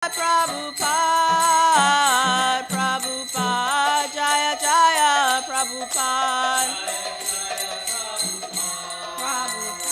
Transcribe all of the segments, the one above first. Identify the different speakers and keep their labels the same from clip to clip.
Speaker 1: Prabhupada, Prabhupada, Jaya Jaya, Prabhupada, Prabhupada.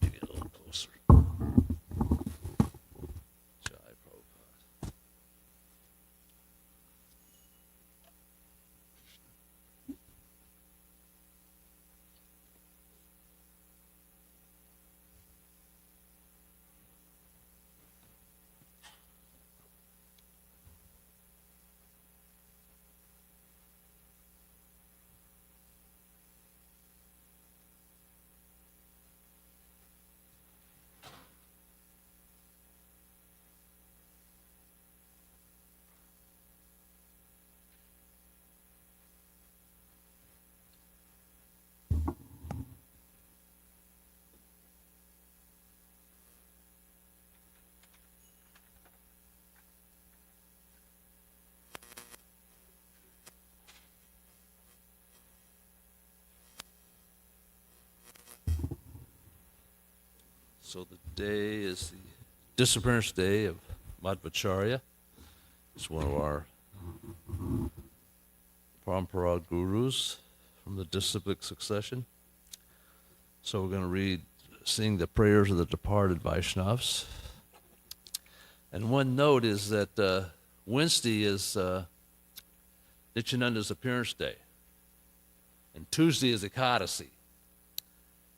Speaker 2: Get a little closer. Jai Prabhupada. So the day is the disappearance day of Madhvacharya. It's one of our Parampara gurus from the disciplic succession. So we're going to sing the prayers of the departed Vaishnavas. And one note is that Wednesday is Nityananda's appearance day, and Tuesday is Ekadasi.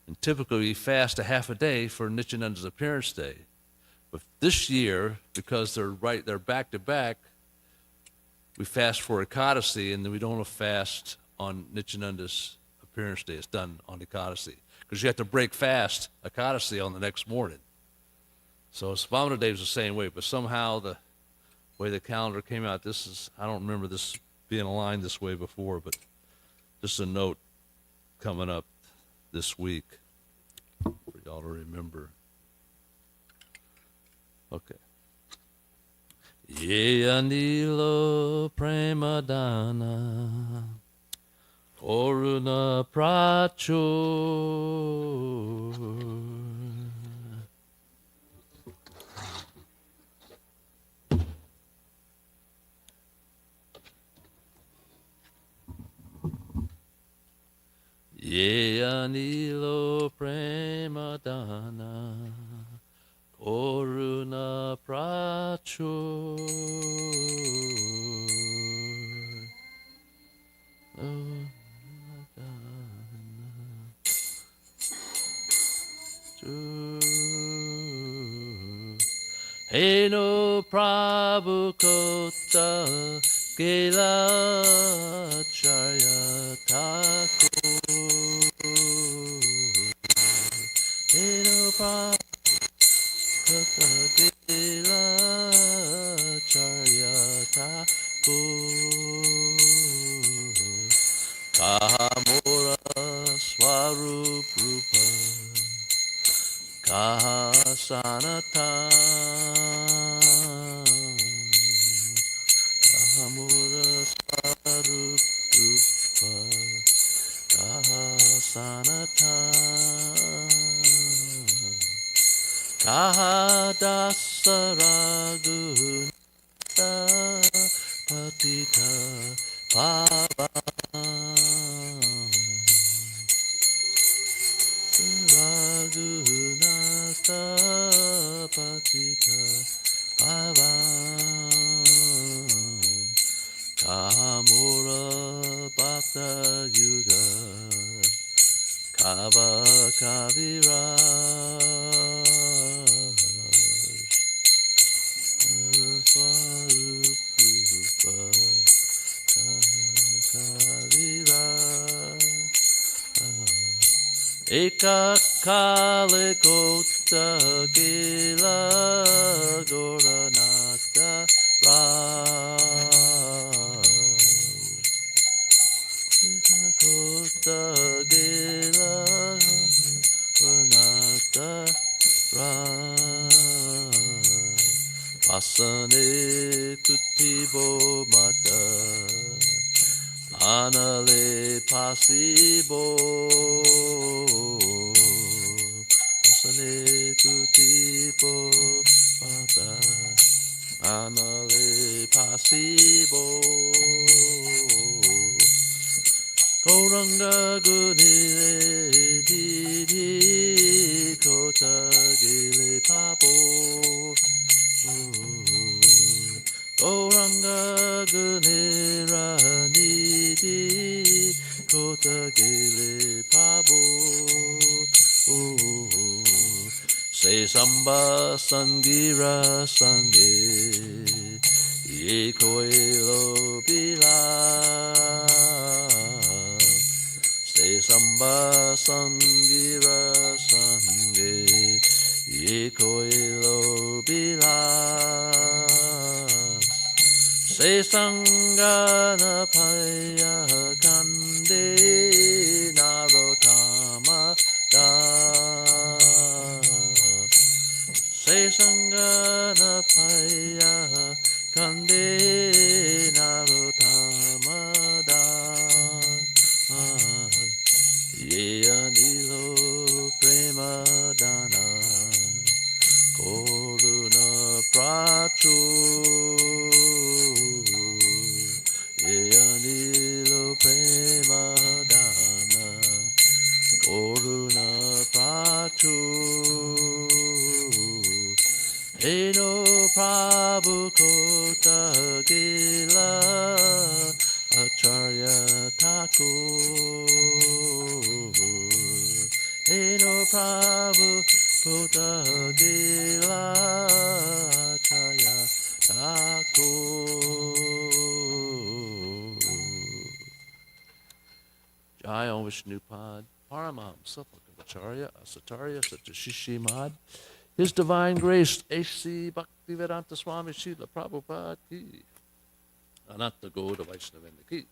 Speaker 2: And typically we fast a half a day for Nityananda's appearance day. But this year, because they're back to back, we fast for Ekadasi, and then we don't fast on Nityananda's appearance day. It's done on Ekadasi, because you have to break fast Ekadasi on the next morning. So Svamana Day was the same way, but somehow the way the calendar came out, I don't remember this being aligned this way before, but just a note coming up this week for y'all to remember. Okay. Ye anilo premadana oruna pracho Ye anilo premadana koruna pracho Heno Prabhu Kota Gela Charya Thakur. Heno Prabhu Kota Gela Charya Thakur. Kahamura Swarup Rupa Kahasanatan Kahamura Swarup Rupa Kahasanatan Kahadasaragunata Patita Pavan Raghunatha Patita Pavan Kamura Bhakta Yuga Kava Kaviraj Swarupa Kaviraj Eka Kale Kota Gila Goranata Raj Eka Kota Gila Goranata Raj Pasane Kutibo Mata Anale Pasibo Pasane Kutibo Mata Anale Pasibo Koranga Gunile Didi Kota Gile Pabo Oranga Gunira Nidi Kota Gile Pabo Say Samba Sangira Sange Ye Koelo Bila Say Samba Sangira Sange Ye Koelo Bila Say Sangana Paya Kande Narotama Das Say Sangana Paya Kande Narotama Das Ye Anilo Prema Dana Koruna Prachu Anilo Prema Dana Koruna Prachu Heno Prabhu Kota Gila Acharya Thakur Heno Prabhu Kota Gila Acharya Thakur Jai Om Vishnupad Paramaham Acharya Asatarya Satyashishimad His Divine Grace A.C. Bhaktivedanta Swami Srila Prabhupada Ki Anatta Gauda Vaishnavenda Ki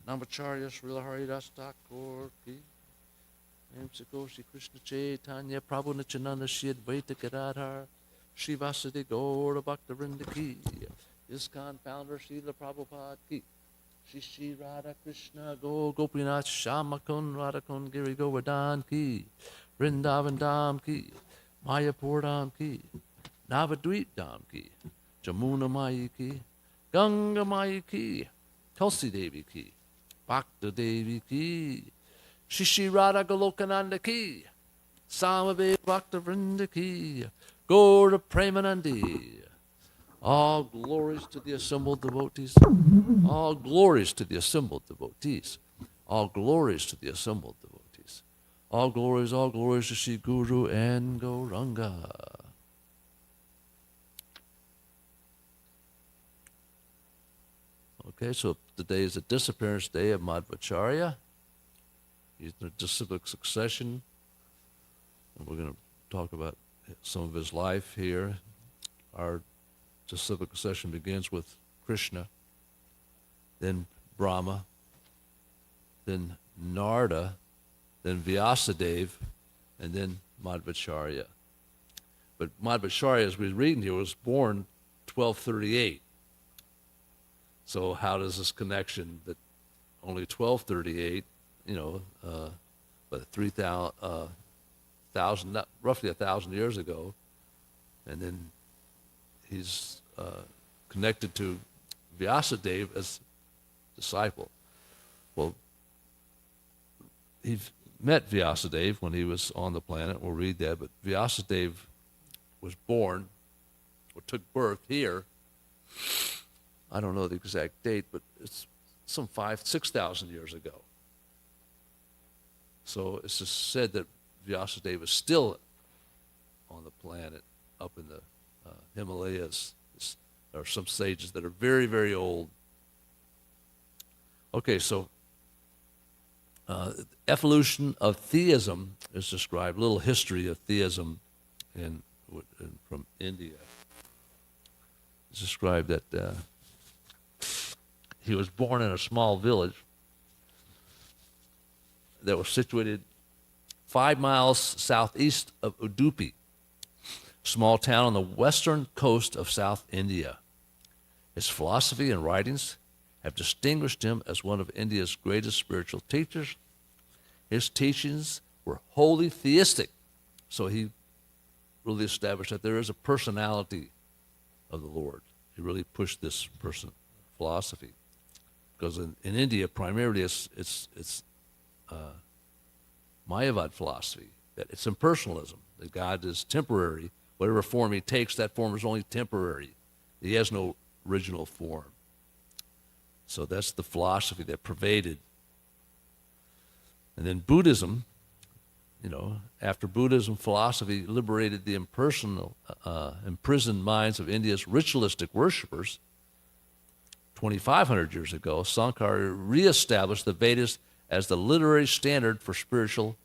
Speaker 2: Namacharya Srila Haridas Thakur Ki Namsikoshi Krishna Chaitanya Prabhu Nityananda Shri Advaita Gadadhar Shri Vasudeva Gaura Bhaktivinoda Ki ISKCON Founder Srila Prabhupada Ki Shri Radha Krishna Go Gopinath Shamakun Radhakun Giri Govardhan Ki Vrindavan Dham Ki Mayapur Dham Ki Navadvip Dham Ki Jamuna Mai Ki Ganga Mai Ki Tulsi Devi Ki Bhakta Devi Ki Shri Radha Golokananda Ki Samave Bhakta Vrinda Ki Gaura Premanandi All glories to the assembled devotees. All glories to the assembled devotees. All glories to the assembled devotees. All glories to Sri Guru and Gauranga. Okay, so today is the disappearance day of Madhvacharya. He's in a disciplic succession. And we're going to talk about some of his life here. Our disciplic succession begins with Krishna, then Brahma, then Narada, then Vyasadeva, and then Madhvacharya. But Madhvacharya, as we're reading here, was born 1238. So how does this connection that only 1238, but 3,000, roughly 1,000 years ago, and then he's connected to Vyasadeva as disciple. Well, he met Vyasadeva when he was on the planet. We'll read that. But Vyasadeva was born, or took birth here. I don't know the exact date, but it's some 6,000 years ago. So it's just said that Vyasadeva is still on the planet up in the Himalayas. There are some sages that are very, very old. Okay, so evolution of theism is described, a little history of theism from India. It's described that he was born in a small village that was situated 5 miles southeast of Udupi, small town on the western coast of South India. His philosophy and writings have distinguished him as one of India's greatest spiritual teachers. His teachings were wholly theistic, so he really established that there is a personality of the Lord. He really pushed this philosophy, because in India primarily it's Mayavad philosophy, that it's impersonalism, that God is temporary. Whatever form he takes, that form is only temporary. He has no original form. So that's the philosophy that pervaded. And then Buddhism, after Buddhism, philosophy liberated the impersonal, imprisoned minds of India's ritualistic worshippers. 2,500 years ago, Sankara reestablished the Vedas as the literary standard for spiritual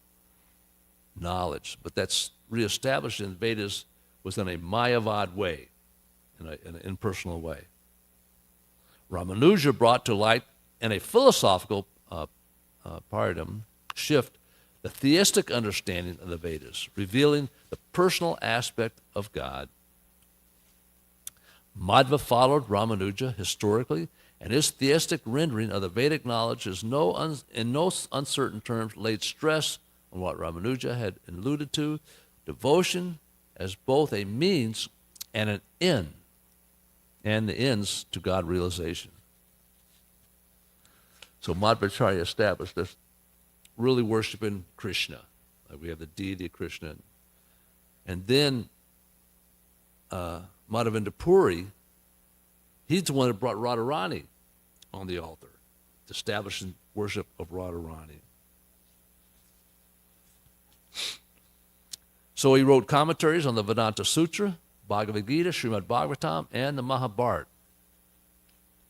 Speaker 2: knowledge. But that's reestablished in Vedas was in a Mayavad way, in an impersonal way. Ramanuja brought to light in a philosophical paradigm shift the theistic understanding of the Vedas, revealing the personal aspect of God. Madhva followed Ramanuja historically, and his theistic rendering of the Vedic knowledge is in no uncertain terms laid stress on what Ramanuja had alluded to, devotion as both a means and an end, and the ends to God realization. So Madhvacharya established this, really worshiping Krishna. We have the deity of Krishna. And then Madhavendra Puri, he's the one that brought Radharani on the altar, establishing worship of Radharani. So he wrote commentaries on the Vedanta Sutra, Bhagavad Gita, Srimad Bhagavatam, and the Mahabharata.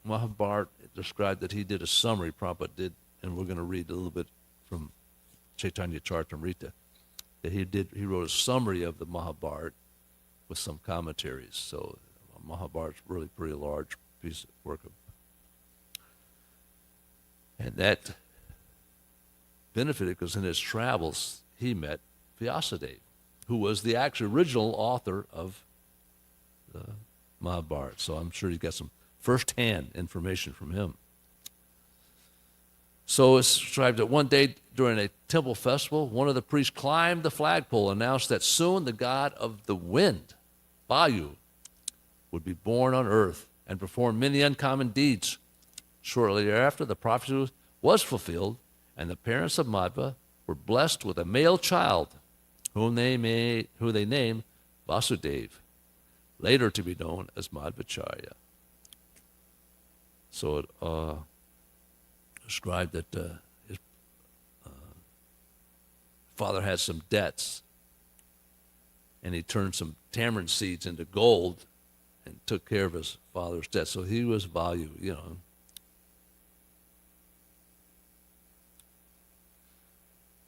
Speaker 2: Mahabharata described that he did a summary, Prabhupada did, and we're going to read a little bit from Chaitanya Charitamrita, that he wrote a summary of the Mahabharata with some commentaries. So Mahabharata is really a pretty large piece of work. And that benefited because in his travels he met Vyasadeva, who was the actual original author of the Mahabharata. So I'm sure he got some first-hand information from him. So it's described that one day during a temple festival, one of the priests climbed the flagpole and announced that soon the god of the wind, Vayu, would be born on earth and perform many uncommon deeds. Shortly thereafter, the prophecy was fulfilled, and the parents of Madhva were blessed with a male child, whom they named Vasudeva. later to be known as Madhvacharya. So it described that his father had some debts, and he turned some tamarind seeds into gold and took care of his father's debts. So he was valued,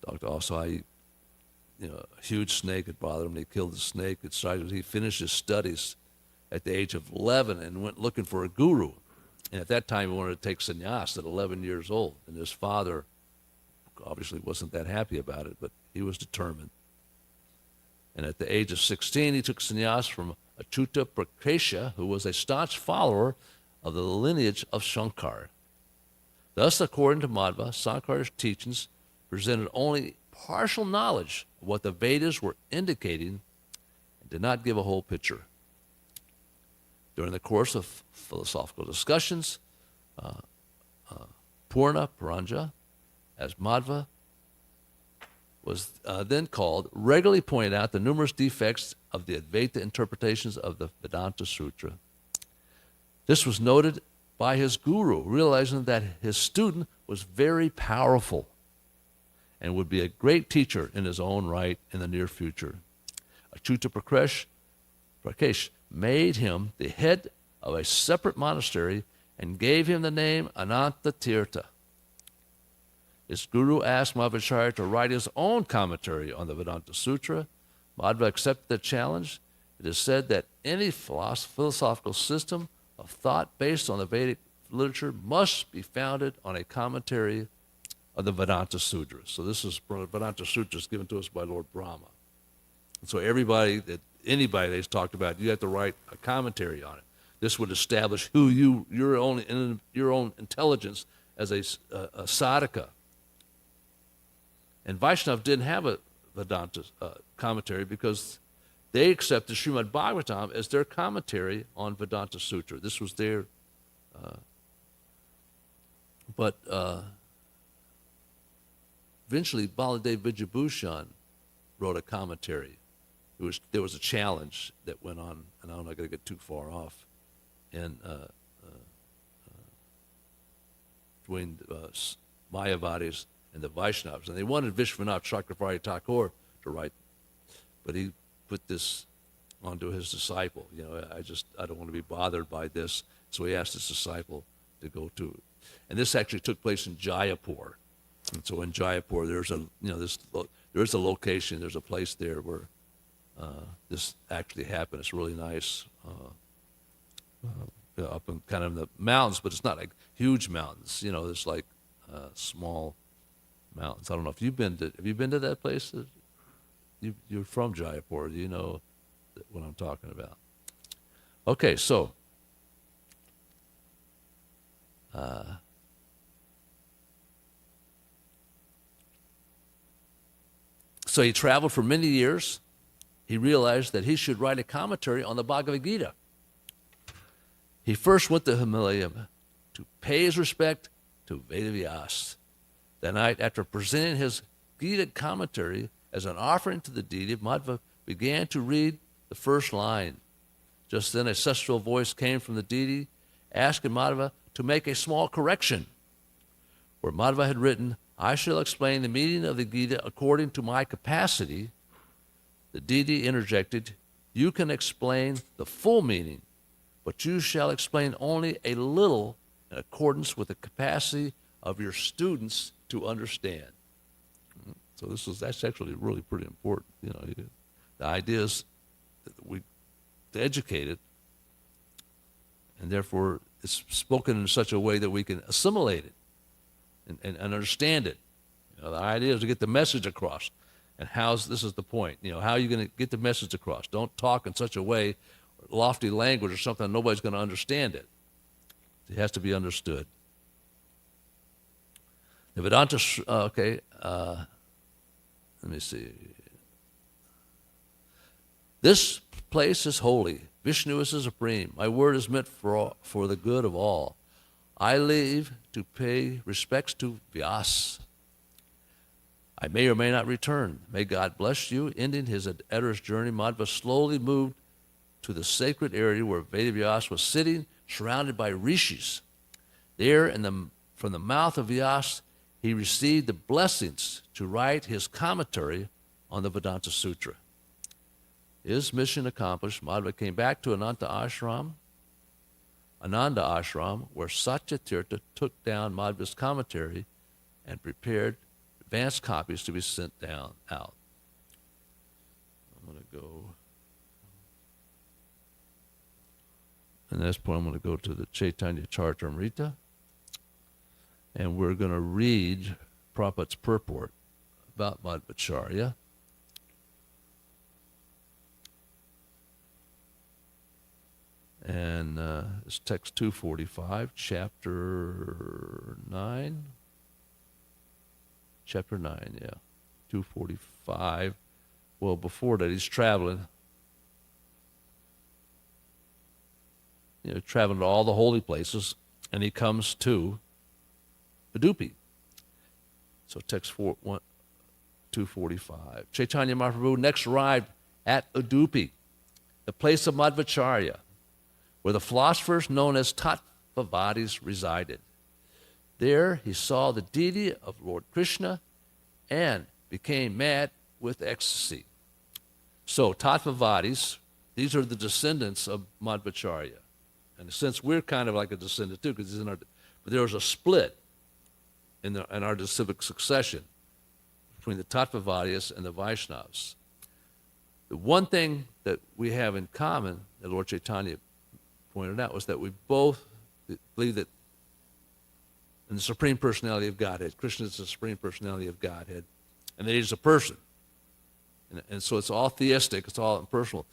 Speaker 2: Talked also how a huge snake had bothered him. He killed the snake. He finished his studies at the age of 11 and went looking for a guru. And at that time, he wanted to take sannyas at 11 years old. And his father obviously wasn't that happy about it, but he was determined. And at the age of 16, he took sannyas from Achyuta Prakesha, who was a staunch follower of the lineage of Shankar. Thus, according to Madhva, Shankar's teachings presented only partial knowledge of what the Vedas were indicating and did not give a whole picture. During the course of philosophical discussions, Purna Paranja, as Madhva was then called, regularly pointed out the numerous defects of the Advaita interpretations of the Vedanta Sutra. This was noted by his guru, realizing that his student was very powerful and would be a great teacher in his own right in the near future. Achyuta Prakesh made him the head of a separate monastery and gave him the name Ananta Tirtha. His guru asked Madhvacharya to write his own commentary on the Vedanta Sutra. Madhva accepted the challenge. It is said that any philosophical system of thought based on the Vedic literature must be founded on a commentary of the Vedanta Sutras. So this is Vedanta Sutras given to us by Lord Brahma. And so anybody that's talked about, you have to write a commentary on it. This would establish who your own intelligence as a sadhaka. And Vaishnava didn't have a Vedanta commentary because they accepted Srimad Bhagavatam as their commentary on Vedanta Sutra. This was their, but eventually Baladev Vijayabhushan wrote a commentary. There was a challenge that went on, and I'm not going to get too far off, and between Mayavadis and the Vaishnavas. And they wanted Vishwanath Chakravarti Thakur to write, but he put this onto his disciple. I don't want to be bothered by this. So he asked his disciple to go to it. And this actually took place in Jaipur. And so in Jaipur, there's a location, there's a place there where this actually happened. It's really nice, up in kind of the mountains, but it's not like huge mountains. It's like small mountains. I don't know if have you been to that place? You're from Jaipur. Do you know what I'm talking about? Okay, so so he traveled for many years. He realized that he should write a commentary on the Bhagavad Gita. He first went to Himalaya to pay his respect to Vedavyas. That night, after presenting his Gita commentary as an offering to the deity, Madhva began to read the first line. Just then, a ancestral voice came from the deity, asking Madhva to make a small correction. Where Madhva had written, "I shall explain the meaning of the Gita according to my capacity," the deity interjected, "You can explain the full meaning, but you shall explain only a little in accordance with the capacity of your students to understand." So that's actually really pretty important. The idea is that we educate it, and therefore it's spoken in such a way that we can assimilate it and understand it. The idea is to get the message across. And this is the point. How are you going to get the message across? Don't talk in such a way, lofty language or something, nobody's going to understand it. It has to be understood. The Vedanta, let me see. This place is holy. Vishnu is the supreme. My word is meant for the good of all. I leave to pay respects to Vyas. I may or may not return. May God bless you. Ending his adder's journey, Madhva slowly moved to the sacred area where Vedavyas was sitting, surrounded by rishis. There, from the mouth of Vyas, he received the blessings to write his commentary on the Vedanta Sutra. His mission accomplished, Madhva came back to Ananda Ashram, where Satyatirtha took down Madhva's commentary and prepared advanced copies to be sent out. I'm going to go, and at this point I'm going to go to the Chaitanya Charitamrita, and we're going to read Prabhupada's purport about Madhvacharya. And it's text 245, chapter 9. Chapter 9, yeah. 245. Well, before that, he's traveling. Traveling to all the holy places, and he comes to Udupi. So text 245. Chaitanya Mahaprabhu next arrived at Udupi, the place of Madhvacharya, where the philosophers known as Tattvavadis resided. There he saw the deity of Lord Krishna and became mad with ecstasy. So Tattvavadis, these are the descendants of Madhvacharya. And since we're kind of like a descendant too, because but there was a split in our civic succession between the Tattvavadis and the Vaishnavas. The one thing that we have in common, that Lord Chaitanya pointed out, was that we both believe that in the Supreme Personality of Godhead, Krishna is the Supreme Personality of Godhead, and that he's a person. And so it's all theistic, it's all impersonal.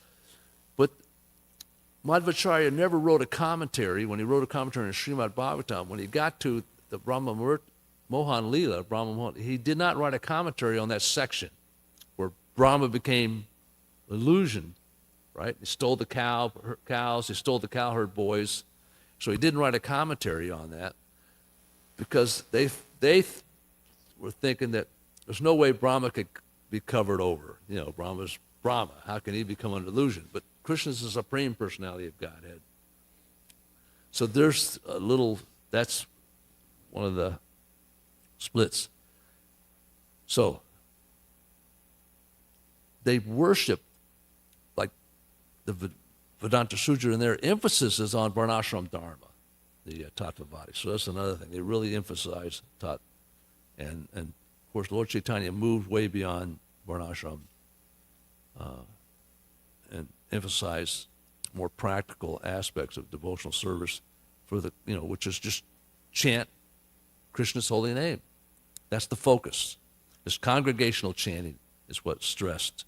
Speaker 2: But Madhvacharya never wrote a commentary. When he wrote a commentary on Srimad Bhagavatam, when he got to the Brahma Mohan Leela, he did not write a commentary on that section where Brahma became illusioned, right? He stole the cows, he stole the cowherd boys. So he didn't write a commentary on that because they were thinking that there's no way Brahma could be covered over. Brahma's Brahma. How can he become an illusion? But Krishna is the Supreme Personality of Godhead. So there's that's one of the splits. So they worship like the Vedanta Sutra, and their emphasis is on Varnashram Dharma, the Tattvavadis. So that's another thing. They really emphasize Tat. And of course, Lord Chaitanya moved way beyond Varnashram and emphasized more practical aspects of devotional service for which is just chant Krishna's holy name. That's the focus. This congregational chanting is what's stressed.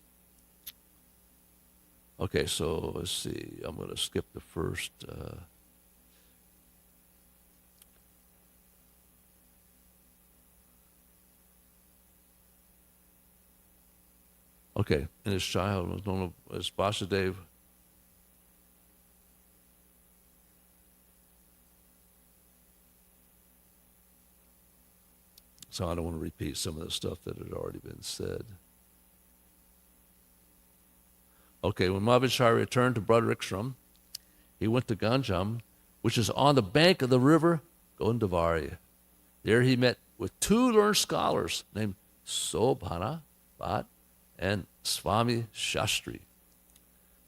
Speaker 2: Okay, so let's see. I'm going to skip the first. Okay, and his child was known as Vasudeva. So I don't want to repeat some of the stuff that had already been said. Okay, when Madhvacharya returned to Bhadarikshram, he went to Ganjam, which is on the bank of the river Gondavari. There he met with two learned scholars named Sobhana Bhatt and Swami Shastri.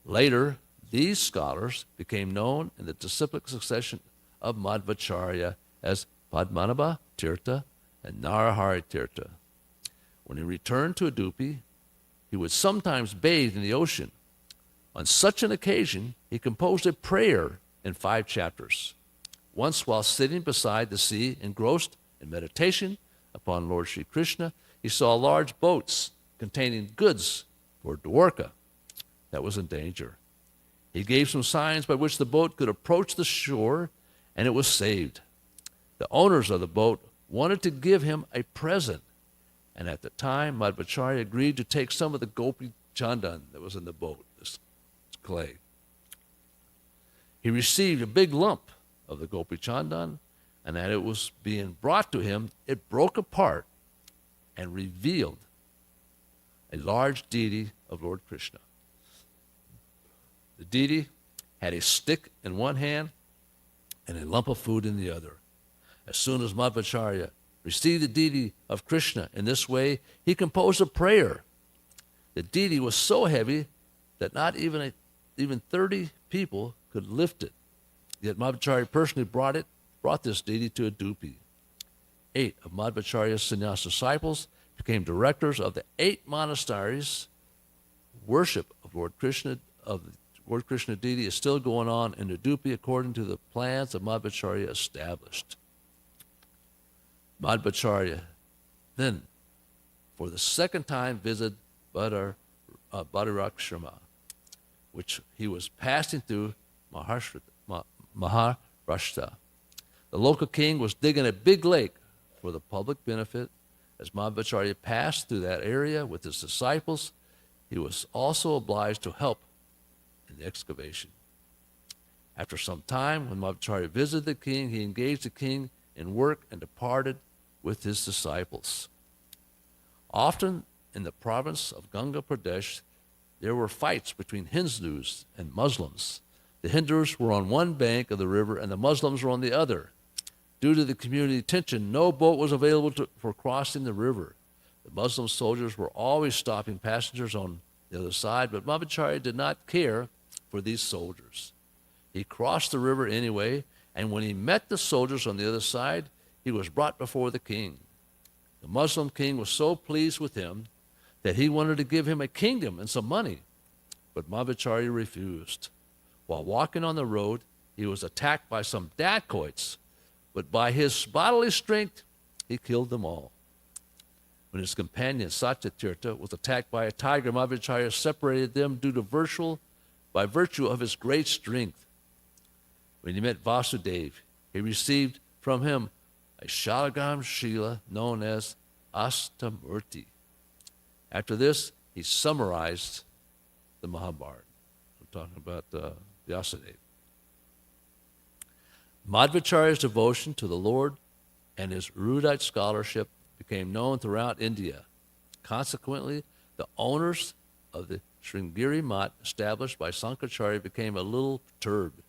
Speaker 2: Later, these scholars became known in the disciplic succession of Madhvacharya as Padmanabha Tirtha and Narahari Tirtha. When he returned to Udupi, he would sometimes bathe in the ocean. On such an occasion, he composed a prayer in 5 chapters. Once, while sitting beside the sea, engrossed in meditation upon Lord Sri Krishna, he saw large boats containing goods for Dwarka that was in danger. He gave some signs by which the boat could approach the shore, and it was saved. The owners of the boat wanted to give him a present, and at the time, Madhvacharya agreed to take some of the gopi chandan that was in the boat, this clay. He received a big lump of the gopi chandan, and as it was being brought to him, it broke apart and revealed a large deity of Lord Krishna. The deity had a stick in one hand and a lump of food in the other. As soon as Madhvacharya received the deity of Krishna in this way, he composed a prayer. The deity was so heavy that not even 30 people could lift it. Yet Madhvacharya personally brought this deity to a dupi. 8 of Madhvacharya's sannyas disciples became directors of the 8 monasteries. Worship of the Lord Krishna deity is still going on in the dupi according to the plans that Madhvacharya established. Madhvacharya then, for the second time, visited Badarakshama, which he was passing through Maharashtra. The local king was digging a big lake for the public benefit. As Madhvacharya passed through that area with his disciples, he was also obliged to help in the excavation. After some time, when Madhvacharya visited the king, he engaged the king in work and departed with his disciples. Often in the province of Ganga Pradesh, there were fights between Hindus and Muslims. The Hindus were on one bank of the river and the Muslims were on the other. Due to the community tension, no boat was available for crossing the river. The Muslim soldiers were always stopping passengers on the other side, but Madhvacharya did not care for these soldiers. He crossed the river anyway, and when he met the soldiers on the other side, he was brought before the king. The Muslim king was so pleased with him that he wanted to give him a kingdom and some money, but Madhvacharya refused. While walking on the road, he was attacked by some dacoits, but by his bodily strength, he killed them all. When his companion Satyatirtha was attacked by a tiger, Madhvacharya separated them by virtue of his great strength. When he met Vasudeva, he received from him a Shalagam Shila known as Astamurti. After this, he summarized the Mahabharata. I'm talking about Vyasadeva. Madhvacharya's devotion to the Lord and his erudite scholarship became known throughout India. Consequently, the owners of the Sringeri Math established by Sankaracharya became a little perturbed.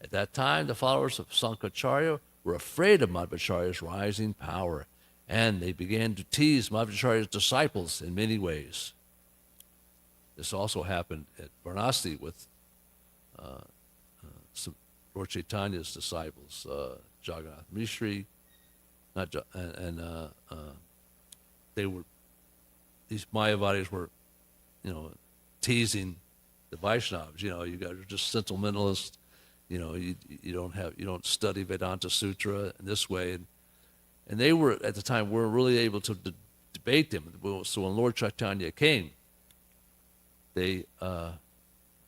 Speaker 2: At that time, the followers of Sankaracharya were afraid of Madhvacharya's rising power, and they began to tease Madhvacharya's disciples in many ways. This also happened at Varanasi with some Lord Chaitanya's disciples, Jagannath Mishri, these Mayavadis were, teasing the Vaishnavas. You guys are just sentimentalists. You don't study Vedanta Sutra in this way, and they were at the time weren't really able to debate them. So when Lord Chaitanya came, they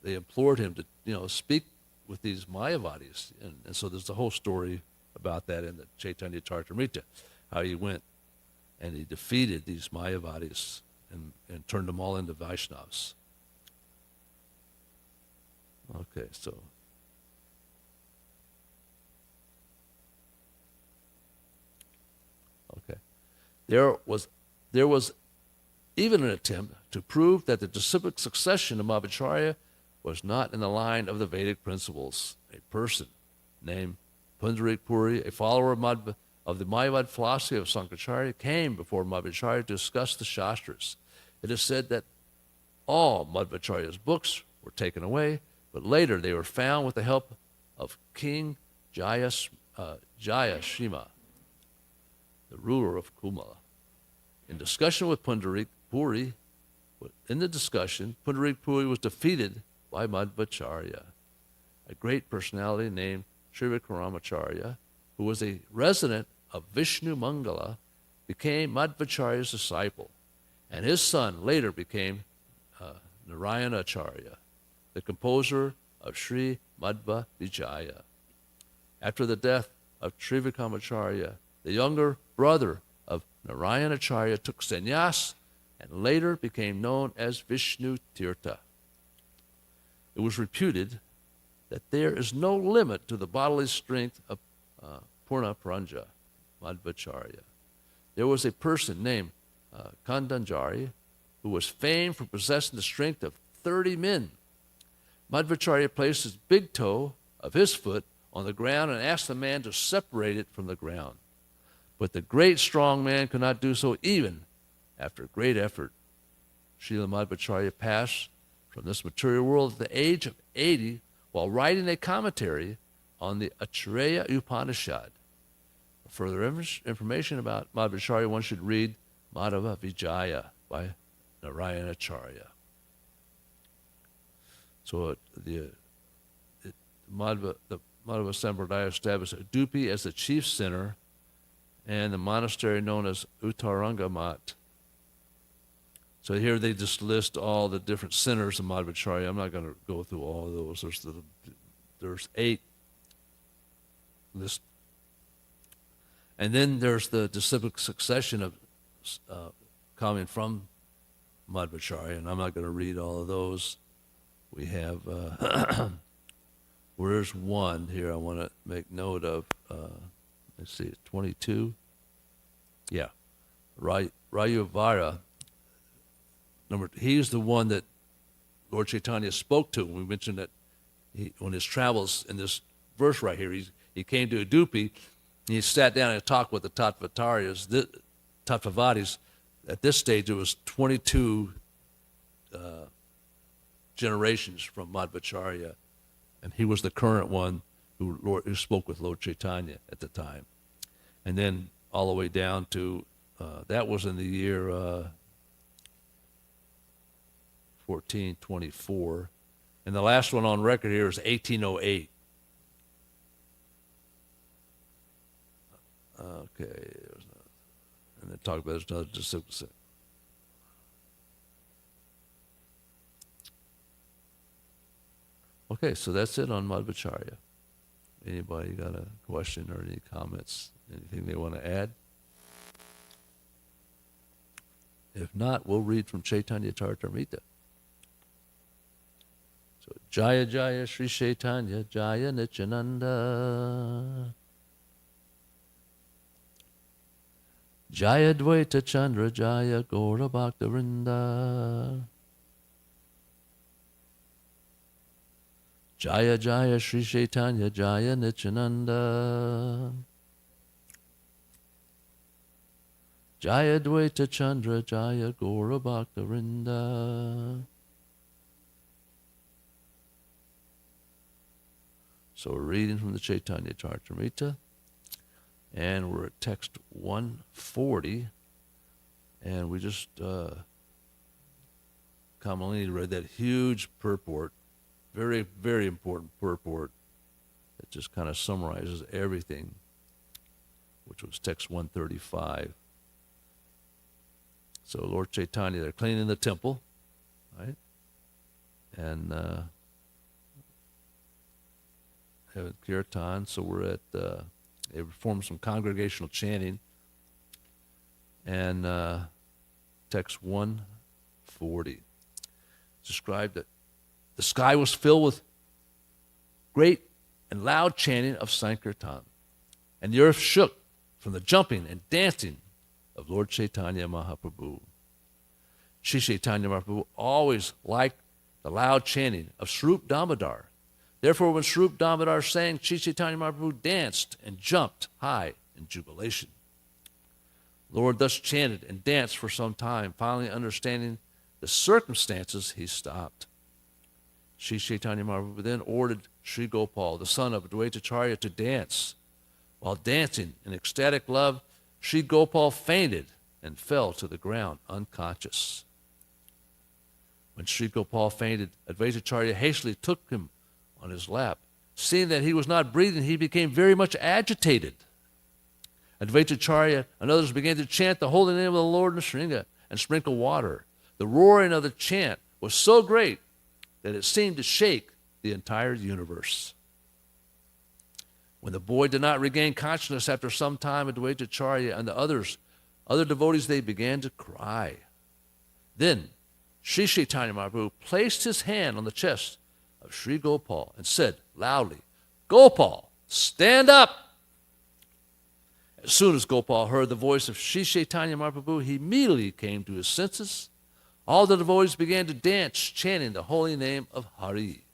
Speaker 2: implored him to speak with these Mayavadis, and so there's the whole story about that in the Chaitanya Charitamrita, how he went and he defeated these Mayavadis and turned them all into Vaishnavas. Okay, so there was even an attempt to prove that the disciplic succession of Madhvacharya was not in the line of the Vedic principles. A person named Pundarik Puri, a follower of the Mayavad philosophy of Sankaracharya, came before Madhvacharya to discuss the Shastras. It is said that all Madhvacharya's books were taken away, but later they were found with the help of King Jayashima, the ruler of Kumala. In discussion with Pundarik Puri, Pundarik Puri was defeated by Madhvacharya. A great personality named Srivikramacharya, who was a resident of Vishnu Mangala, became Madhvacharya's disciple, and his son later became Narayanacharya, the composer of Sri Madhva Vijaya. After the death of Srivikramacharya, the younger brother of Narayanacharya took sannyas and later became known as Vishnu Tirtha. It was reputed that there is no limit to the bodily strength of Purna Pranja, Madhvacharya. There was a person named Kandanjari who was famed for possessing the strength of 30 men. Madhvacharya placed his big toe of his foot on the ground and asked the man to separate it from the ground. But the great strong man could not do so even after great effort. Srila Madhvacharya passed from this material world at the age of 80 while writing a commentary on the Achareya Upanishad. For further information about Madhvacharya, one should read Madhava Vijaya by Narayanacharya. So the Madhva Sampradaya established Udupi as the chief center and the monastery known as Uttaranga Mat. So here they just list all the different centers of Madhvacharya. I'm not going to go through all of those. There's 8 list. And then there's the disciplic succession of coming from Madhvacharya, and I'm not going to read all of those. We have, where's one here I want to make note of. Let's see, 22. Yeah, Rayuvara. He's the one that Lord Chaitanya spoke to. We mentioned that on his travels in this verse right here, he came to Udupi, and he sat down and talked with the Tattvavadis. At this stage, it was 22 generations from Madhvacharya, and he was the current one who spoke with Lord Chaitanya at the time. And then all the way down to, that was in the year 1424. And the last one on record here is 1808. Okay. And then talk about another disciple. Okay, so that's it on Madhvacharya. Anybody got a question or any comments? Anything they want to add? If not, we'll read from Chaitanya Charitamrita. So, Jaya Jaya Sri Chaitanya Jaya Nityananda Jaya Dvaita Chandra Jaya Gaura Bhakta Vrinda Jaya Jaya Sri Chaitanya Jaya Nityananda Jaya Dvaita Chandra Jaya Gaura Bhakta Vrinda. So we're reading from the Chaitanya Charitamrita, and we're at text 140, and we just commonly read that huge purport, very, very important purport that just kind of summarizes everything, which was text 135. So Lord Chaitanya, they're cleaning the temple, right? And having kirtan. So we're at, they performed some congregational chanting. And text 140 described that the sky was filled with great and loud chanting of Sankirtan. And the earth shook from the jumping and dancing of Lord Chaitanya Mahaprabhu. Sri Chaitanya Mahaprabhu always liked the loud chanting of Swarup Damodar. Therefore, when Swarup Damodar sang, Sri Chaitanya Mahaprabhu danced and jumped high in jubilation. Lord thus chanted and danced for some time. Finally, understanding the circumstances, he stopped. Sri Chaitanya Mahaprabhu then ordered Sri Gopal, the son of Advaitacharya, to dance. While dancing in ecstatic love, Sri Gopal fainted and fell to the ground unconscious. When Sri Gopal fainted, Advaitacharya hastily took him on his lap. Seeing that he was not breathing, he became very much agitated. Advaitacharya and others began to chant the holy name of the Lord Nrsinga and sprinkle water. The roaring of the chant was so great that it seemed to shake the entire universe. When the boy did not regain consciousness after some time, Advaitacharya and the other devotees, they began to cry. Then Sri Chaitanya Mahaprabhu placed his hand on the chest of Sri Gopal and said loudly, "Gopal, stand up!" As soon as Gopal heard the voice of Sri Chaitanya Mahaprabhu, he immediately came to his senses. All the devotees began to dance, chanting the holy name of Hari.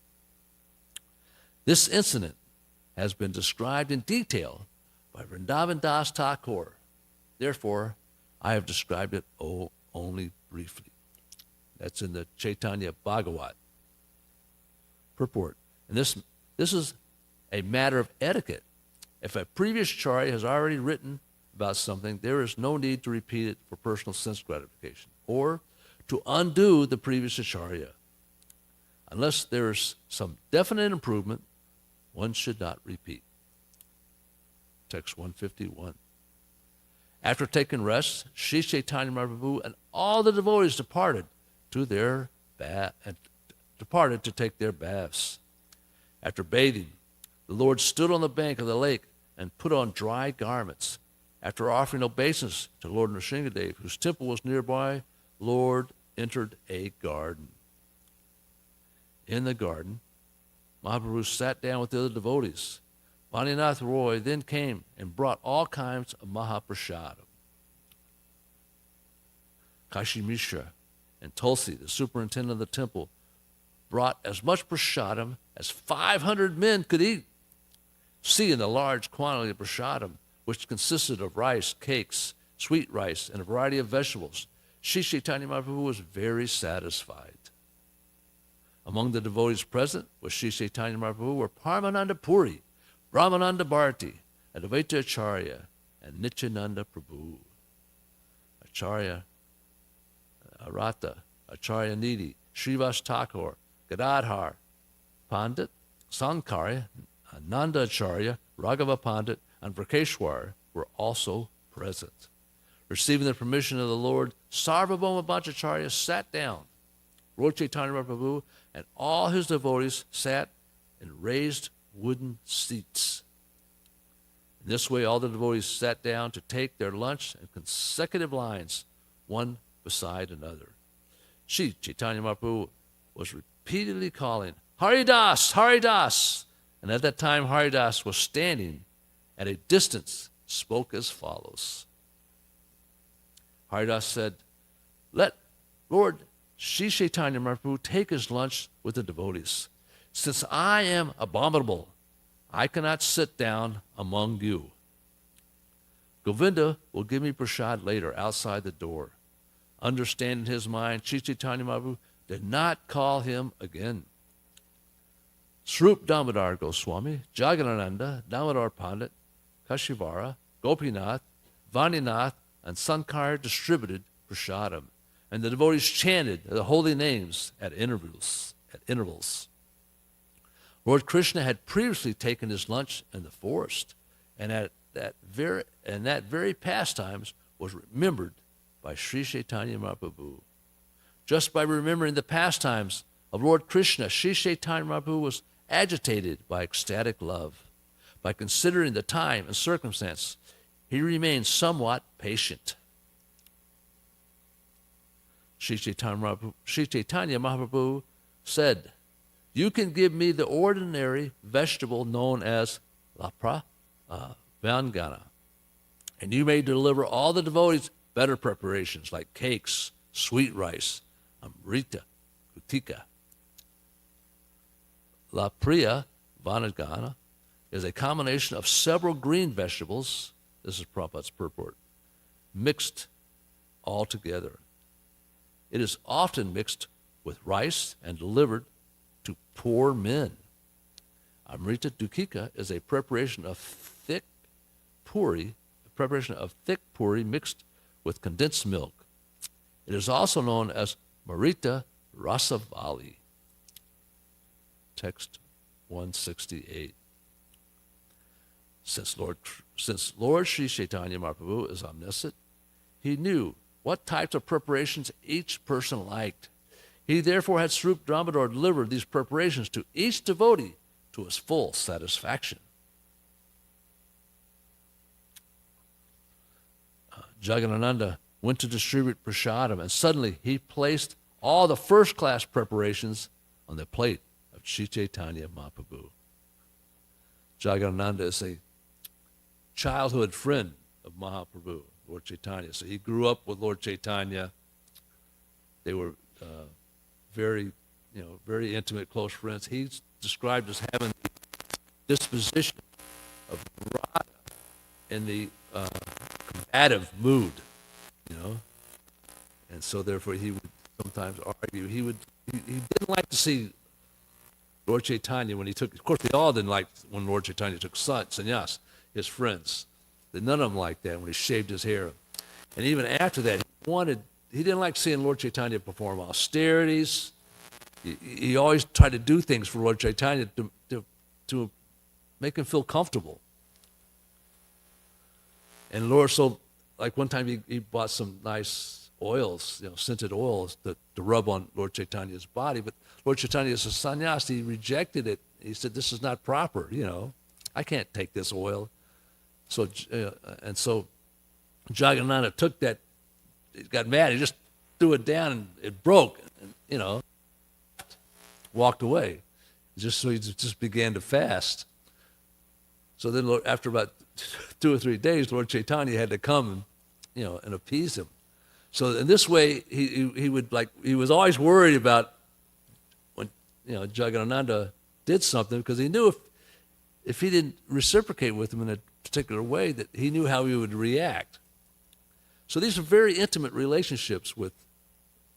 Speaker 2: This incident has been described in detail by Vrindavan Das Thakur. Therefore, I have described it only briefly. That's in the Chaitanya Bhagavat purport. And this is a matter of etiquette. If a previous acharya has already written about something, there is no need to repeat it for personal sense gratification or to undo the previous acharya. Unless there is some definite improvement, one should not repeat. Text 151. After taking rest, Sri Chaitanya Mahaprabhu and all the devotees departed to take their baths. After bathing, the Lord stood on the bank of the lake and put on dry garments. After offering obeisance to Lord Nrsingadev, whose temple was nearby, Lord entered a garden. In the garden, Mahaprabhu sat down with the other devotees. Vaninath Roy then came and brought all kinds of Mahaprasadam. Kashi Mishra and Tulsi, the superintendent of the temple, brought as much prasadam as 500 men could eat. Seeing the large quantity of prasadam, which consisted of rice, cakes, sweet rice, and a variety of vegetables, Sri Chaitanya Mahaprabhu was very satisfied. Among the devotees present with Sri Chaitanya Mahaprabhu were Paramananda Puri, Brahmananda Bharati, Advaita Acharya, and Nityananda Prabhu. Acharya Arata, Acharya Nidhi, Srivas Thakur, Gadadhar Pandit, Sankarya, Nanda Acharya, Raghava Pandit, and Vrakeshwar were also present. Receiving the permission of the Lord, Sarvabhauma Bhattacharya sat down. Lord Chaitanya Mahaprabhu and all his devotees sat in raised wooden seats. In this way, all the devotees sat down to take their lunch in consecutive lines, one beside another. Sri Chaitanya Mahaprabhu was repeatedly calling, Haridas, Haridas, and at that time Haridas was standing at a distance, spoke as follows. Haridas said, let Lord Sri Chaitanya Mahaprabhu take his lunch with the devotees. Since I am abominable, I cannot sit down among you. Govinda will give me prasad later outside the door. Understanding his mind, Sri Chaitanya Mahaprabhu did not call him again. Swarup Damodar Goswami, Jagadananda, Damodar Pandit, Kashivara, Gopinath, Vaninath, and Sankar distributed prasadam, and the devotees chanted the holy names at intervals. Lord Krishna had previously taken his lunch in the forest, and that very pastimes was remembered by Sri Chaitanya Mahaprabhu. Just by remembering the pastimes of Lord Krishna, Sri Chaitanya Mahaprabhu was agitated by ecstatic love. By considering the time and circumstance, he remained somewhat patient. Sri Chaitanya Mahaprabhu said, you can give me the ordinary vegetable known as lapra vangana, and you may deliver all the devotees better preparations like cakes, sweet rice, amrita, kutika. La priya vanagana is a combination of several green vegetables, this is Prabhupada's purport, mixed all together. It is often mixed with rice and delivered to poor men. Amrita dukika is a preparation of thick puri mixed with condensed milk. It is also known as Marita Rasavali. Text 168. Since Lord Sri Chaitanya Mahaprabhu is omniscient, he knew what types of preparations each person liked. He therefore had Swarup Damodar deliver these preparations to each devotee to his full satisfaction. Jagadananda went to distribute prasadam, and suddenly he placed all the first-class preparations on the plate of Sri Chaitanya Mahaprabhu. Jagadananda is a childhood friend of Mahaprabhu, Lord Chaitanya. So he grew up with Lord Chaitanya. They were very intimate, close friends. He's described as having the disposition of Radha in the combative mood, you know. And so therefore he would sometimes argue. He didn't like to see Lord Chaitanya when he took, of course they all didn't like when Lord Chaitanya took sannyas, his friends. None of them liked that when he shaved his hair. And even after that, he didn't like seeing Lord Chaitanya perform austerities. He always tried to do things for Lord Chaitanya to make him feel comfortable. And Lord, so like one time he bought some nice oils, scented oils to rub on Lord Chaitanya's body, but Lord Chaitanya as a sannyas, he rejected it. He said, this is not proper, I can't take this oil. So, so Jagannatha took that, he got mad, he just threw it down and it broke, and, walked away. So he just began to fast. So then after about 2 or 3 days, Lord Chaitanya had to come and, and appease him. So in this way, he was always worried about when, Jagannatha did something, because he knew if he didn't reciprocate with him in a particular way, that he knew how he would react. So these are very intimate relationships with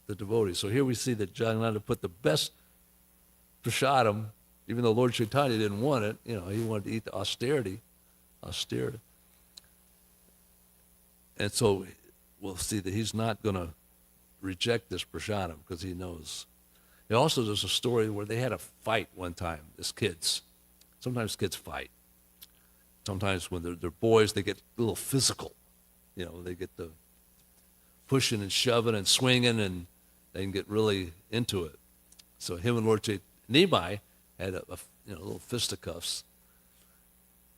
Speaker 2: the devotees. So here we see that Jagannatha put the best prasadam, even though Lord Chaitanya didn't want it, he wanted to eat the austerity. And so we'll see that he's not going to reject this prasadam because he knows. Also, there's a story where they had a fight one time as kids. Sometimes kids fight. Sometimes when they're boys, they get a little physical. They get the pushing and shoving and swinging, and they can get really into it. So him and Lord Nimai had a little fisticuffs.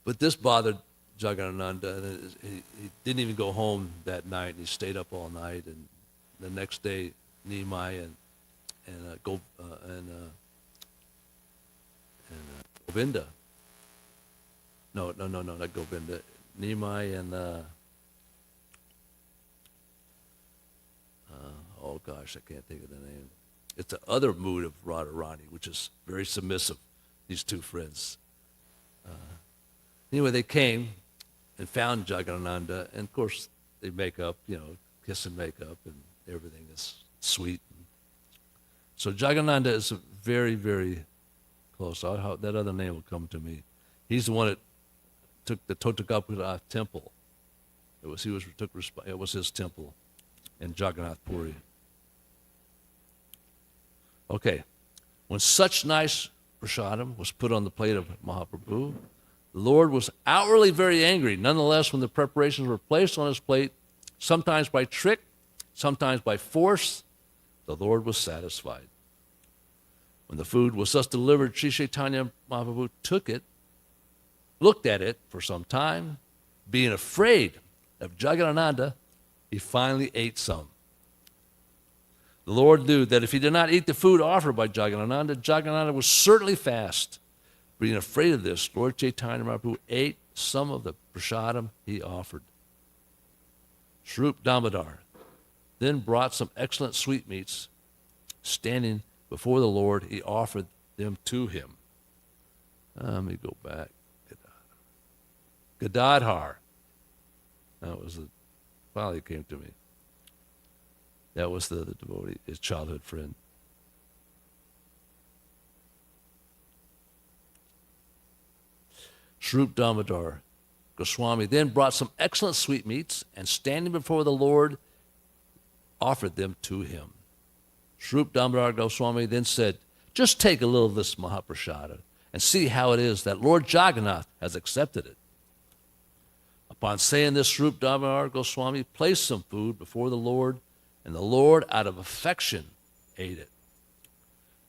Speaker 2: But this bothered Jagannatha, and he didn't even go home that night, and he stayed up all night. And the next day, Nimai and Govinda. No, not Govinda. Nimai and oh gosh, I can't think of the name. It's the other mood of Radharani, which is very submissive. These two friends. Anyway, they came and found Jagannatha, and of course they make up, kiss and make up, and everything is sweet. So Jagannatha is very, very close. That other name will come to me. He's the one that took the Totagapura temple. It was his temple in Jagannath Puri. Okay, when such nice prasadam was put on the plate of Mahaprabhu, the Lord was outwardly very angry. Nonetheless, when the preparations were placed on his plate, sometimes by trick, sometimes by force, the Lord was satisfied. When the food was thus delivered, Sri Chaitanya Mahaprabhu took it, looked at it for some time. Being afraid of Jagannatha, he finally ate some. The Lord knew that if he did not eat the food offered by Jagannatha, Jagannatha would certainly fast. Being afraid of this, Lord Chaitanya Mahaprabhu ate some of the prasadam he offered. Shrup Damodar then brought some excellent sweetmeats. Standing before the Lord, he offered them to him. Let me go back. Gadadhar. That was finally came to me. That was the devotee, his childhood friend. Shrup Damodar Goswami then brought some excellent sweetmeats, and standing before the Lord, offered them to him. Shrup Damodar Goswami then said, just take a little of this Mahaprasada and see how it is that Lord Jagannath has accepted it. Upon saying this, Shrup Damodar Goswami placed some food before the Lord, and the Lord, out of affection, ate it.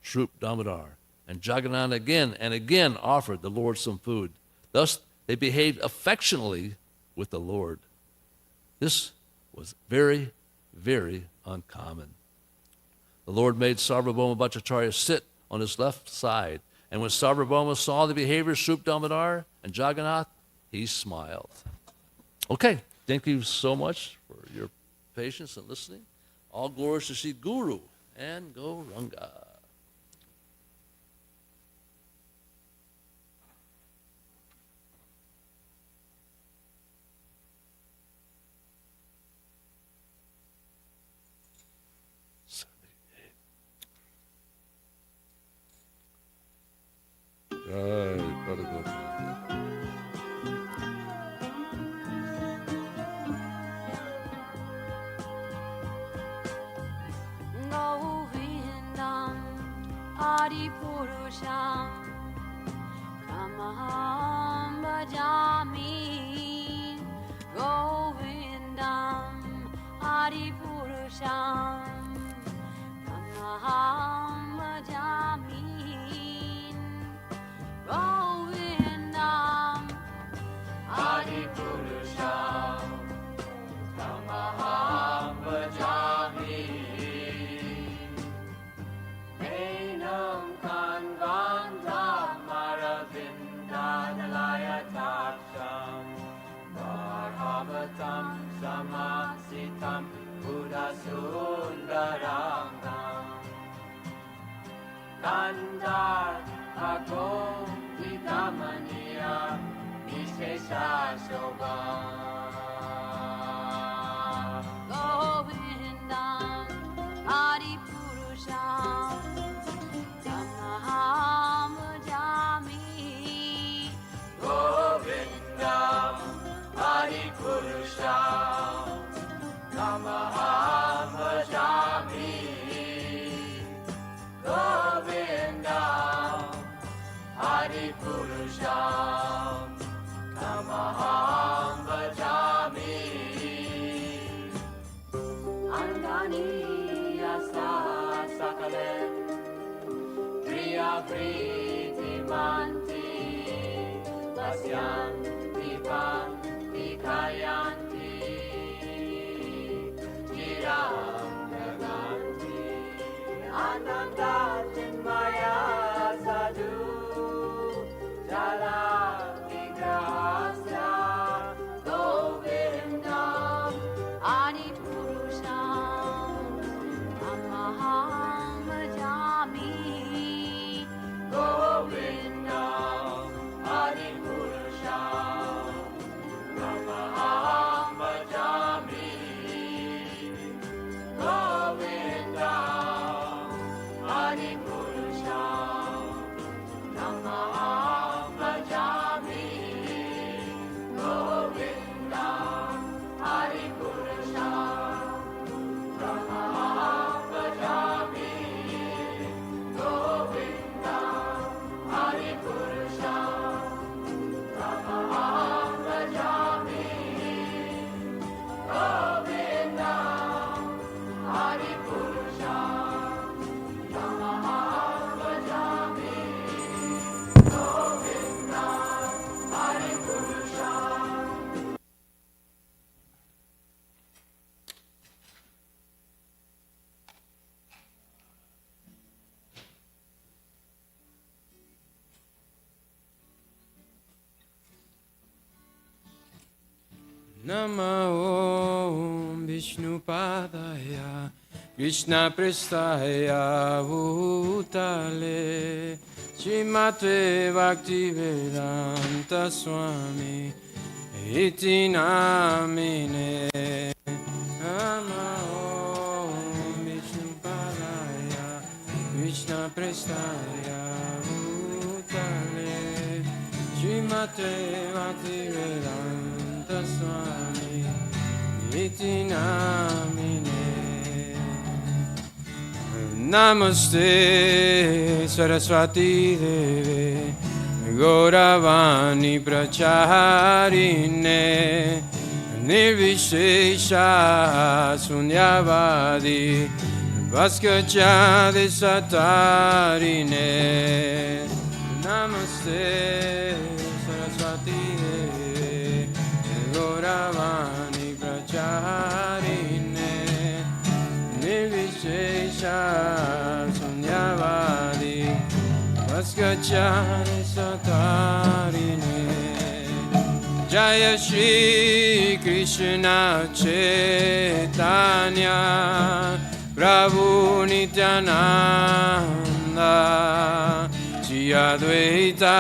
Speaker 2: Shrup Damodar and Jagannath again and again offered the Lord some food. Thus, they behaved affectionately with the Lord. This was very, very uncommon. The Lord made Sarvabhauma Bhattacharya sit on his left side, and when Sarvabhauma saw the behavior of Shrup Damodar and Jagannath, he smiled. Okay, thank you so much for your patience and listening. All glories to Sri Guru and Gauranga. Brother Goloka.
Speaker 3: Govindam Adipurusham Tamaham Bhajami Govindam Adipurusham Tamaham Bhajami Govindam Adipurusham Tamaham Bhajami Enam Kanvandam Maravindanalayatacham Bharavatam Samasitam Buddhasundarangam Kandar Ako Vidamaniya Vishesha Shobha Govindam Adipurusham Tamaham Bhajami Govindam Adipurusham Tamaham Bhajami Govindam Adipurusham Tamaham Bhajami Angani Yasa Sakalem Priya Priti Manti Vasyanti Panti Kayanti Jiram Naganti Ananda Chinmaya Sadhu Jala Vigrahasya Govindam Adipurusham Tamaham Bhajami Govindam Adipurusham Tamaham Bhajami Govindam Adipurusham Tamaham Bhajami Govindam Adipurusham Tamaham Bhajami Govindam Adipurusham Tamaham Bhajami Govindam Adipurusham Tamaham Bhajami Govindam Adipurusham
Speaker 4: Namo Vishnupadaya Krishna Prestaya Bhutale Srimate Bhaktivedanta Swami Iti Namine Namo Vishnupadaya Krishna Prestaya Bhutale Srimate Bhaktivedanta Swami Iti Namine Namaste Saraswati Deve Gauravani Pracharine Nirvishesha Sunyavadi Vaskachade Satarine Namaste Saraswati Deve Gauravani Pracharine Nirvishesha Sunyavadi Vaskachare Satarine Jaya Shri Krishna Chaitanya Prabhu Nityananda Shri Advaita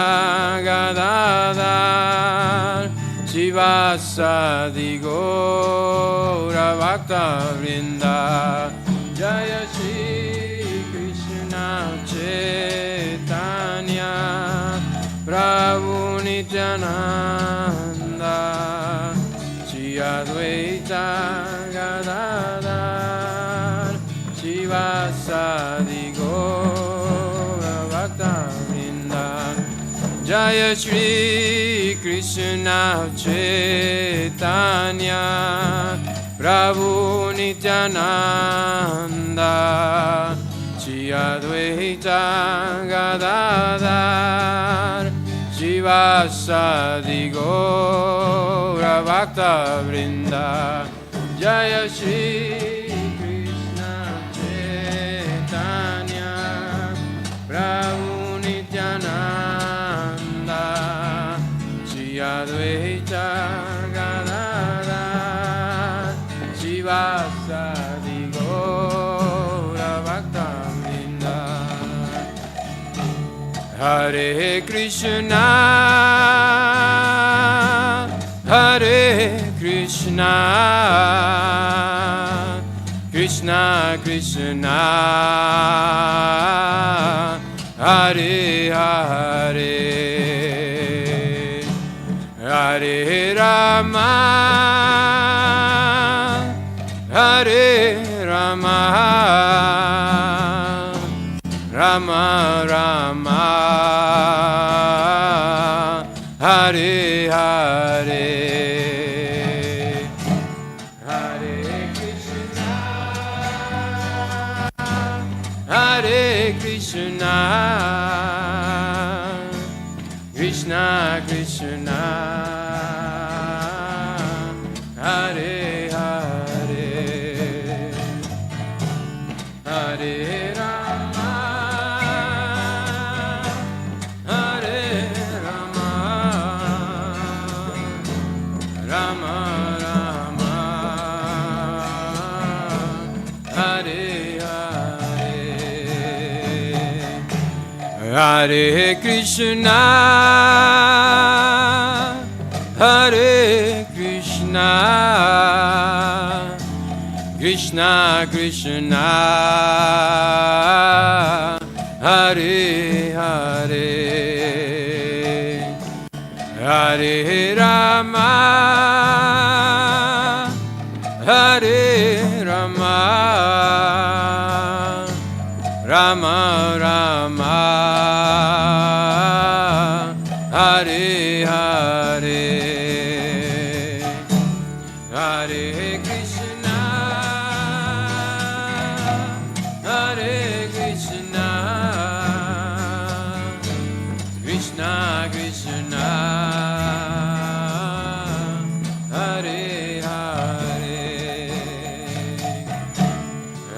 Speaker 4: Gadadhar Shivasadi Gaura Bhakta Vrinda Jaya Shri Krishna Chaitanya Prabhu Nityananda Shri Advaita Gadadhar Shivasadi Gaura Bhakta-vrinda Jaya Shri Krishna Chaitanya Prabhu Nityananda Shri Advaita Gadadhar Shivasadi Gaura Bhakta-vrinda Jaya Shri Krishna Chaitanya Prabhu Nityananda Shri Advaita Gadadhar Shivasadi Gaura Bhakta-vrinda Hare Krishna Hare Krishna Krishna Krishna Hare Hare Hare Rama Hare Rama Rama Rama Hare Hare Hare Krishna Hare Krishna Krishna Krishna Hare Hare Hare Rama Hare Rama Rama Rama Hare Hare Hare Krishna Hare Krishna Krishna Krishna Hare Hare Hare Rama Hare Rama Rama Rama Hare Hare Hare Krishna Hare Krishna Krishna Krishna Hare Hare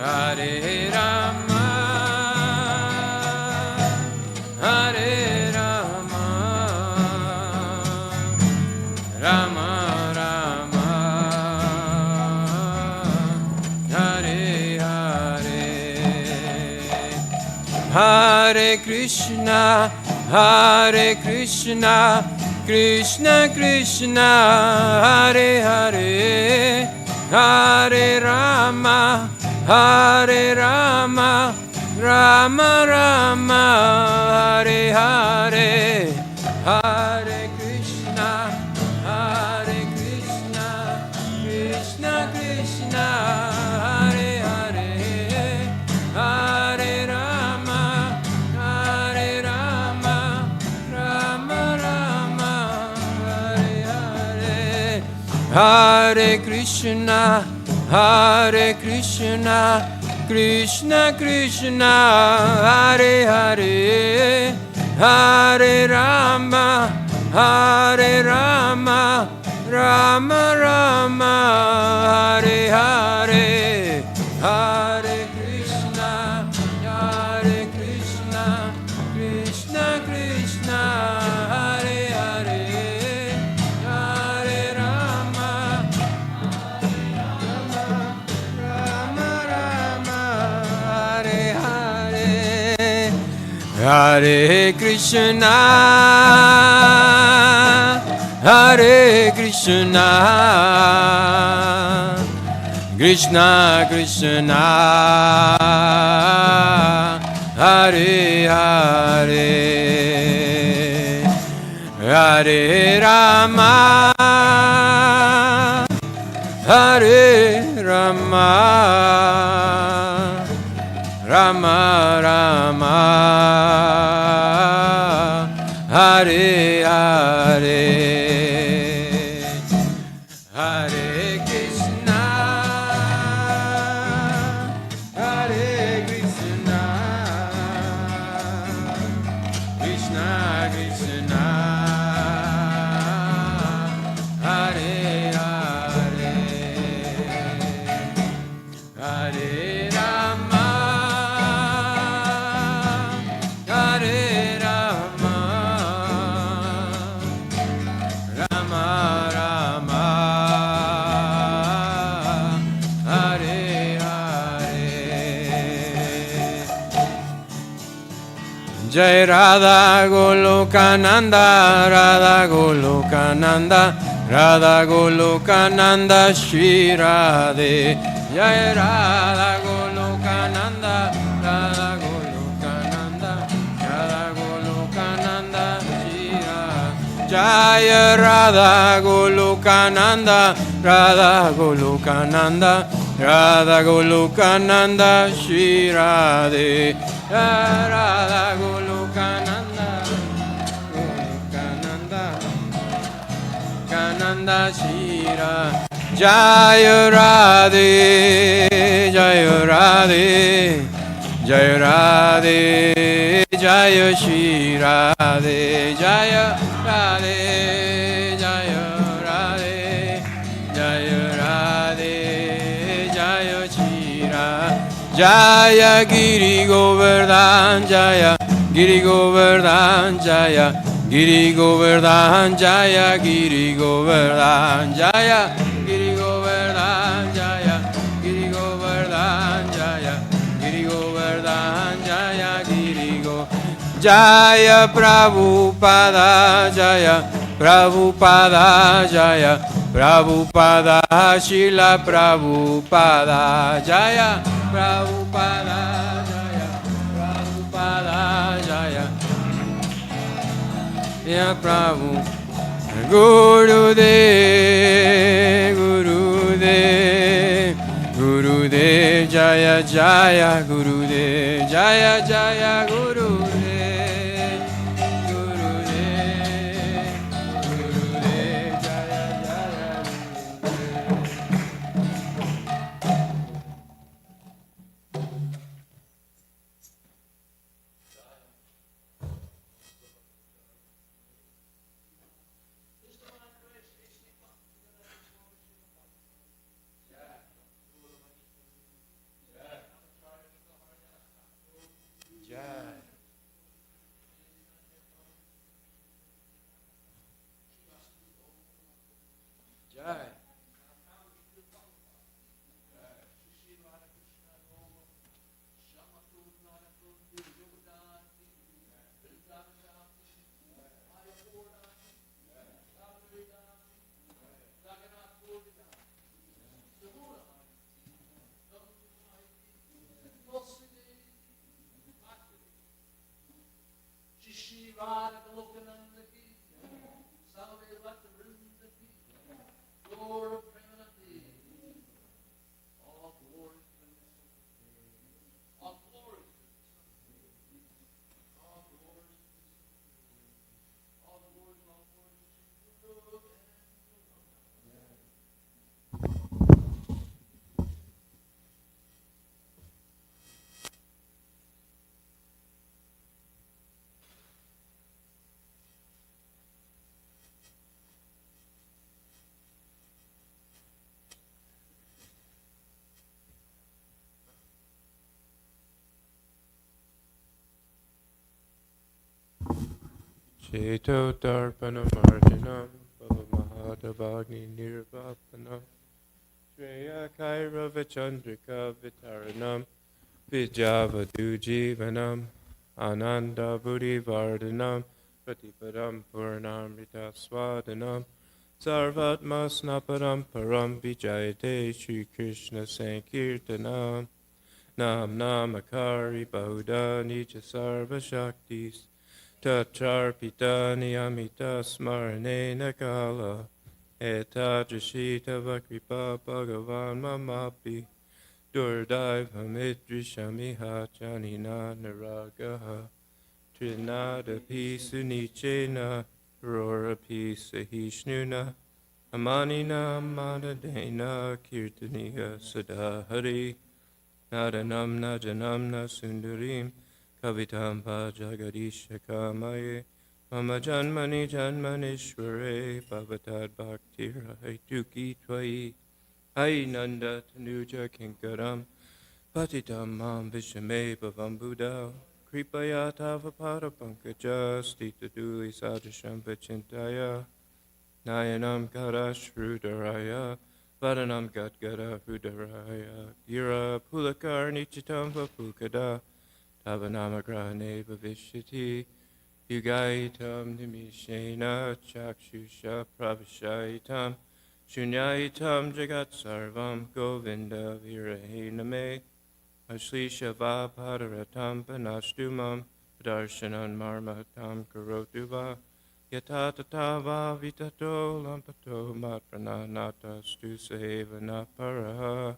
Speaker 4: Hare Rama Hare Rama Rama Rama Hare Hare Hare Krishna Hare Krishna Krishna Krishna Hare Hare Hare Rama Hare Rama Rama Rama Hare Hare Hare Krishna Hare Krishna Krishna Krishna Hare Hare Hare Rama Hare Rama Rama Rama Hare Hare Hare Krishna Hare Krishna Krishna Krishna Hare Hare Hare Rama Hare Rama Rama Rama Hare Hare Hare Krishna Hare Krishna Krishna Krishna Hare Hare Hare Rama Rama Rama Hare Hare Hare Krishna Hare Krishna Krishna Krishna Hare Hare Hare Rama, Hare Rama, Rama Rama, Hare Hare, Hare Krishna, Hare Krishna, Krishna Krishna, Hare Hare, Hare Rama, Hare Rama, Rama Rama, Hare Hare. Jai Radha Golokananda, Radha Golokananda, Radha Golokananda, Shri Radhe. Jai Radha Golokananda, Radha Golokananda, Radha Golokananda, Shri Radhe. Jai Radha Golokananda, Radha Golokananda, Radha Golokananda, Shri Radhe. Jai Radha Golokananda, Golokananda, Kananda Shira. Jaya Radhe, Jaya Radhe, Jaya Radhe, Jaya Shri Radhe, Jaya Radhe, Jaya Radhe, Jaya Radhe, Jaya Shri Radhe. Jaya Giri Govardhan, Jaya Giri Govardhan, Jaya Giri Govardhan, Jaya Giri Govardhan, Jaya Giri Govardhan, Jaya Giri Govardhan, Jaya Giri Govardhan, Jaya Giri Go. Jaya Prabhupada, Jaya Prabhupada, Jaya Prabhupada, Srila Prabhupada, Jaya Prabhupada, Jaya Prabhupada, Jaya Ya Prabhu. Gurudev, Gurudev, Gurudev, Jaya Jaya Gurudev, Jaya Jaya Gurudev, Gurudev, Gurudev, Jaya Jaya Gurudev. Jai. Jai. Cheto Darpana Marjanam, Bhavamahadavagni Nirvapanam, Shreya Kaira Vichandrika Vitaranam, Vijavadu Jivanam, Ananda Buddhi Vardhanam, Pratipadam Purnamrita Swadanam, Sarvatma Snaparam Param Vijayate Shri Krishna Sankirtanam, Nam Namakari Bahuda Nija Sarva Shaktis, Tacharpita niyamita smarane nakala. Etadrashita vakripa bhagavan mamapi. Durdaiva midrishamiha janina naragaha. Trinadapi sunichena. Rorapi sahishnuna. Amanina manadena kirtaniya sadahari. Nadanam najanam nasundarim. Kavitam Jagadisha Kamaye Mama Janmani Janmanishware Bhavatad Bhaktira Haituki Twai Hai Nanda Tanuja Kinkaram Patitam Mam Vishame Bhavam Buddha Kripaya Tavapada Pankaja Stita Duli Sadasham Pachintaya Nayanam Karash Rudaraya Vadanam Gadgada Rudaraya Gira Pulakar Nichitam Vapukada Tavanamagrane Bhavishyati Yugaitam Nimishena Chakshusha Pravishaitam Shunyaitam Jagat Sarvam Govinda Virahename Ashlisha Vapadaratam Panashtumam Darshanan Marmatam Karotuva Yatatatava Vitato Lampato Matrananata Stusaheva Naparaha.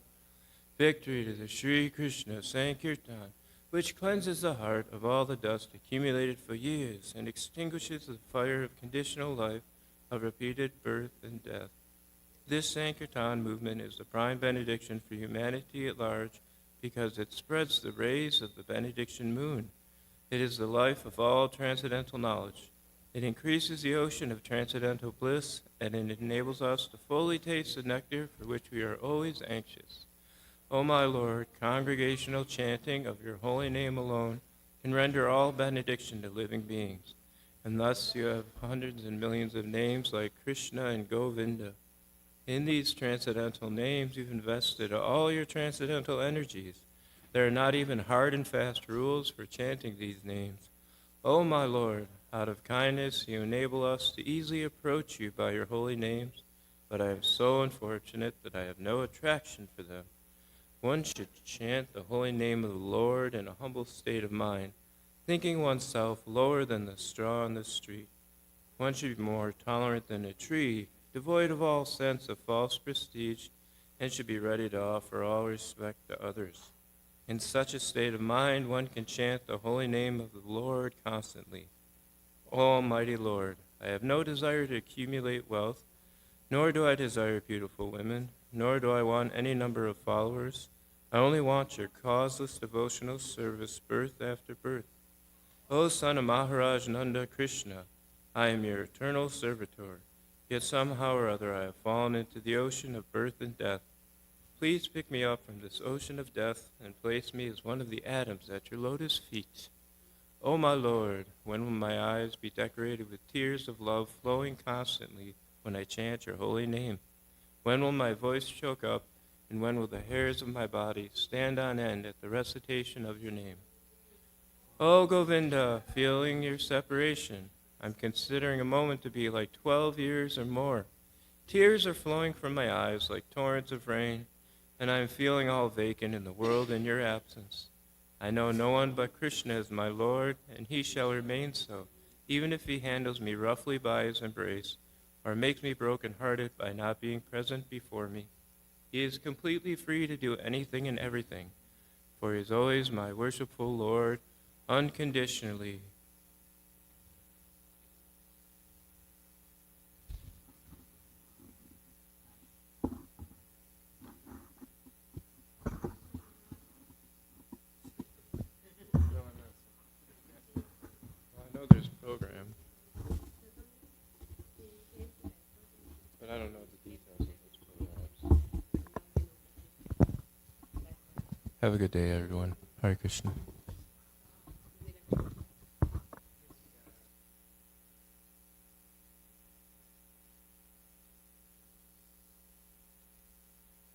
Speaker 4: Victory to the Sri Krishna Sankirtan, which cleanses the heart of all the dust accumulated for years and extinguishes the fire of conditional life, of repeated birth and death. This Sankirtan movement is the prime benediction for humanity at large because it spreads the rays of the benediction moon. It is the life of all transcendental knowledge. It increases the ocean of transcendental bliss, and it enables us to fully taste the nectar for which we are always anxious. O my Lord, congregational chanting of your holy name alone can render all benediction to living beings. And thus you have hundreds and millions of names like Krishna and Govinda. In these transcendental names you've invested all your transcendental energies. There are not even hard and fast rules for chanting these names. O my Lord, out of kindness you enable us to easily approach you by your holy names, but I am so unfortunate that I have no attraction for them. One should chant the holy name of the Lord in a humble state of mind, thinking oneself lower than the straw on the street. One should be more tolerant than a tree, devoid of all sense of false prestige, and should be ready to offer all respect to others. In such a state of mind, one can chant the holy name of the Lord constantly. O Almighty Lord, I have no desire to accumulate wealth, nor do I desire beautiful women, nor do I want any number of followers. I only want your causeless devotional service birth after birth. O son of Maharaj Nanda Krishna, I am your eternal servitor, yet somehow or other I have fallen into the ocean of birth and death. Please pick me up from this ocean of death and place me as one of the atoms at your lotus feet. O my Lord, when will my eyes be decorated with tears of love flowing constantly when I chant your holy name? When will my voice choke up, and when will the hairs of my body stand on end at the recitation of your name? O Govinda, feeling your separation, I'm considering a moment to be like 12 years or more. Tears are flowing from my eyes like torrents of rain, and I am feeling all vacant in the world in your absence. I know no one but Krishna is my Lord, and he shall remain so, even if he handles me roughly by his embrace, or makes me broken-hearted by not being present before me. He is completely free to do anything and everything, for he is always my worshipful Lord, unconditionally. I know there's a program, but I don't know the details of those programs. Have a good day, everyone. Hare Krishna.